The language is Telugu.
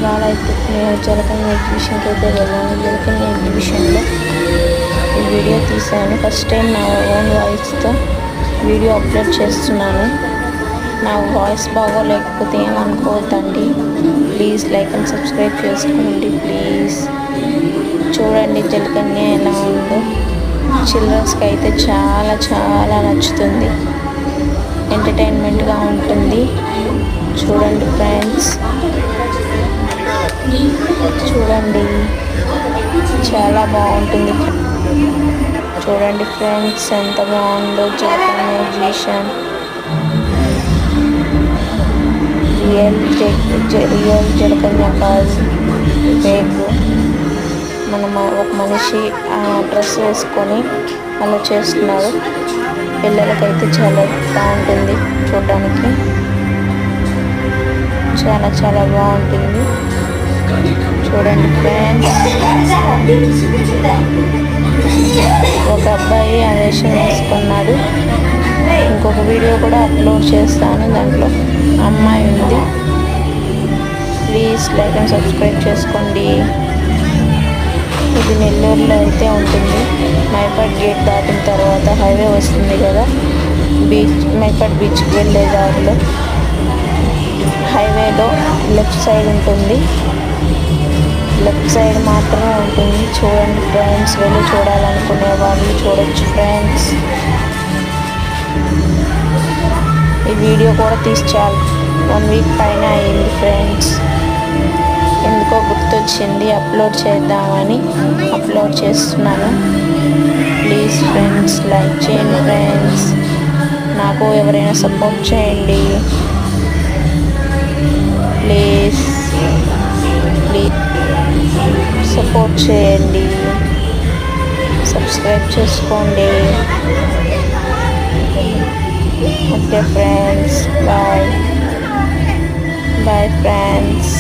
ఇవాళ అయితే నేను జలకన్య ఎగ్జిబిషన్కి అయితే వెళ్ళాను. జలకన్య ఎగ్జిబిషన్లో ఈ వీడియో తీశాను. ఫస్ట్ టైం నా ఓన్ వాయిస్తో వీడియో అప్లోడ్ చేస్తున్నాను. నా వాయిస్ బాగోలేకపోతే ఏమనుకోవద్దండి. ప్లీజ్ లైక్ అండ్ సబ్స్క్రైబ్ చేసుకోండి ప్లీజ్. చూడండి జలకన్య ఎలా ఉందో. చిల్డ్రన్స్కి అయితే చాలా చాలా నచ్చుతుంది, ఎంటర్టైన్మెంట్గా ఉంటుంది. చూడండి ఫ్రెండ్స్, చూడండి చాలా బాగుంటుంది. చూడండి ఫ్రెండ్స్ ఎంత బాగుందో జలకన్య ఎగ్జిబిషన్. రియల్ జలకన్య కాదు, ఫేక్. ఒక మనిషి డ్రెస్ వేసుకొని అలా చేస్తున్నారు. పిల్లలకైతే చాలా బాగుంటుంది చూడడానికి, చాలా చాలా బాగుంటుంది. చూడండి ఫ్రెండ్స్, ఒక అబ్బాయి ఆ వేషం వేసుకున్నాడు. ఇంకొక వీడియో కూడా అప్లోడ్ చేస్తాను, దాంట్లో అమ్మాయి ఉంది. ప్లీజ్ లైక్ అండ్ సబ్స్క్రైబ్ చేసుకోండి. ఇది నెల్లూరులో అయితే ఉంటుంది. మైపాడ్ గేట్ దాటిన తర్వాత హైవే వస్తుంది కదా, మైపాడ్ బీచ్కి వెళ్ళే దారిలో హైవేలో లెఫ్ట్ సైడ్ ఉంటుంది. లెఫ్ట్ సైడ్ మాత్రమే ఉంటుంది. చూడండి ఫ్రెండ్స్, వెళ్ళి చూడాలనుకునే వాళ్ళు చూడొచ్చు ఫ్రెండ్స్. ఈ వీడియో కూడా తీసి చాలు 1 వీక్ పైన అయింది ఫ్రెండ్స్. ఎందుకో గుర్తొచ్చింది అప్లోడ్ చేద్దామని అప్లోడ్ చేస్తున్నాను. ప్లీజ్ ఫ్రెండ్స్ లైక్ చేయండి ఫ్రెండ్స్. నాకు ఎవరైనా సపోర్ట్ చేయండి ప్లీజ్. సపోర్ట్ చేయండి, సబ్స్క్రైబ్ చేసుకోండి. Okay friends, bye bye friends.